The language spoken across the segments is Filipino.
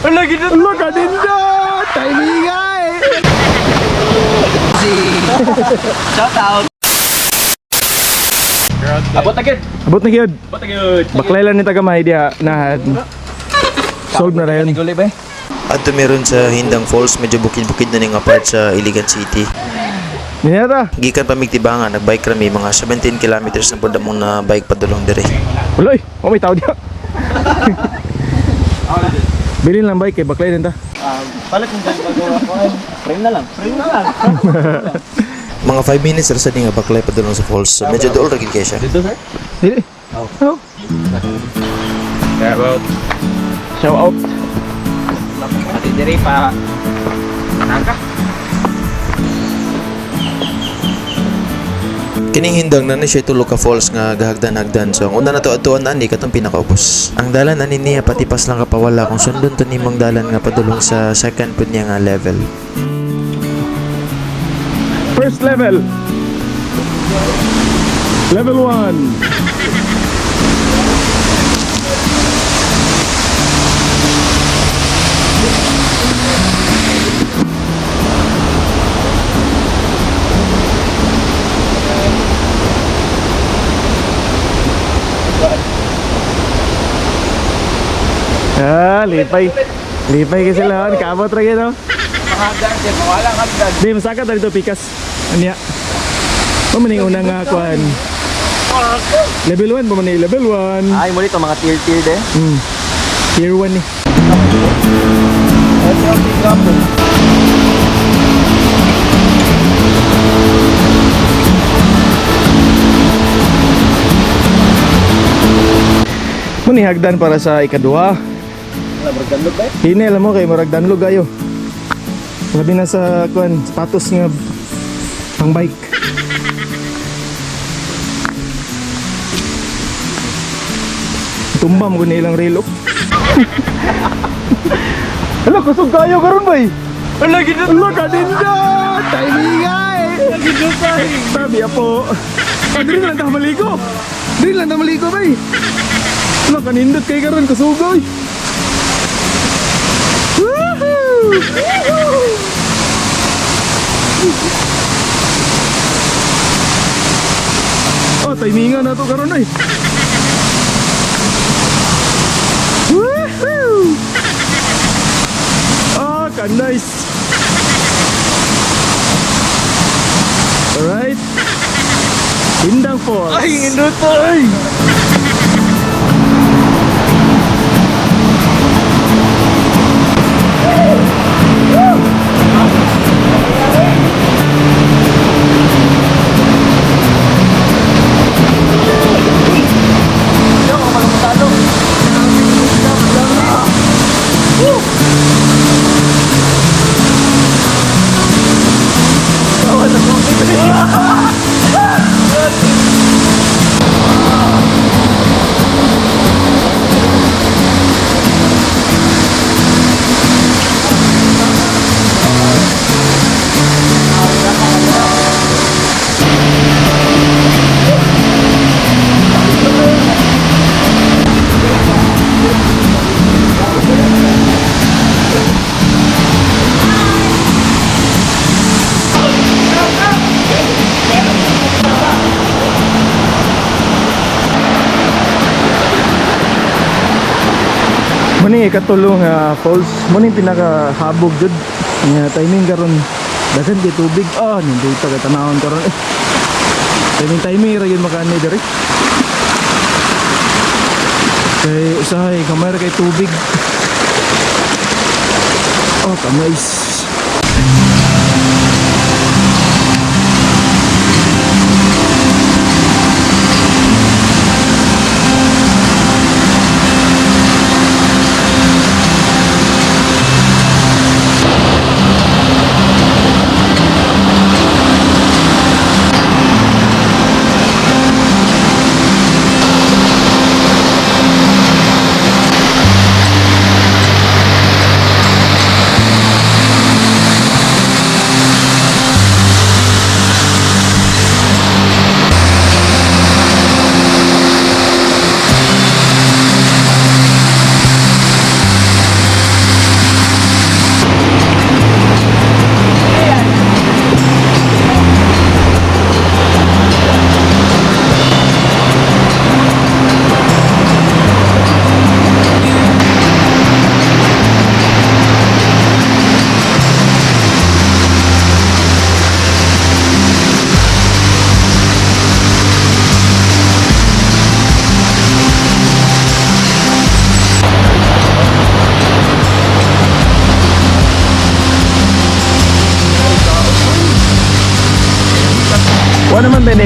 Lagi na. Ala ka din na! Timing nga eh! Shout out. Abot na gid. Abot na gyud. Abot na gid. Baklay lang ni tagamay diha na solve na ra yun. Gulay ba? Adto meron sa Hindang Falls, medyo bukid-bukid na ning apart sa Iligan City. Ninata. Gikan pa Migtibangan, nagbike kami mga 17 kilometers na pud among na bike padulong dire. Uloy, may tao diha. Bilin lang bike kay baklay din ta. Palit mo dyan bago. Frame na lang. Frame na lang. Mga 5 minutes ra sa nga baklay padulong sa falls. So, medyo dool ra gid kay siya. Dito sir? Dili. Oh. Care about. Shout out. Ati diri pa. Nangka. Kining Hindang na ni siya tulo ka falls nga gahagdan-hagdan. So, ang una na to atuan ani katong pinakaubos. Ang dalan ani niya patipas lang kapawala kung sundon to nimong dalan nga padulong sa second pud niya nga level. First level. Level 1. Lipay. Lipay kasi lang. Kamot ra gino. Mahagdan siya. Wala hagdan. Di, masaka ta dito pikas. Anya. Pamaning unang nga kuhan. Level 1 pamaning level 1. Ay mo dito mga tier de. Tier 1 ni. Ito yung pick up. Muni hagdan para sa ikaduha. Nabagdalog ba? Hini alam mo kay murag danlog ayo. Labi na sa kuan, sapatos nga pang bike. Tumbam ko na ilang relo. Hala, kusog kayo karon bay. Lagi na. Hala ka din na! Timing nga eh! Lagi na tayo. Sabi po. Dili lang tayo maligo. Dili lang tayo maligo bay. Hala, kanindot kay karon kusugoy. Woohoo! Oh, timingan na to karon ay. Woohoo! Ah, nice. Alright. Hindang Falls. Ay, indot ay. Muni katulong falls. Muni pinakahabog jud. Nga timing karon daghan kay tubig. Ah, nindot taga tanawon karon eh. Timing ra yun makani diri. Kay usahay kamay ra kay tubig. Oh, kamais.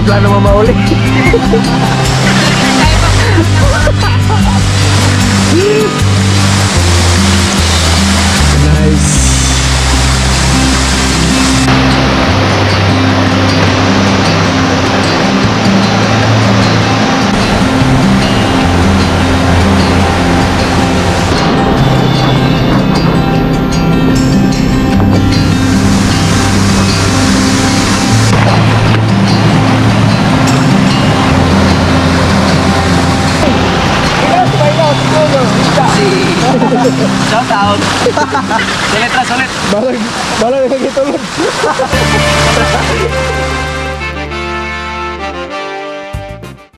may plano mo mauli. Nice. Shout out. Sulit na sulit. Balag nagitulog.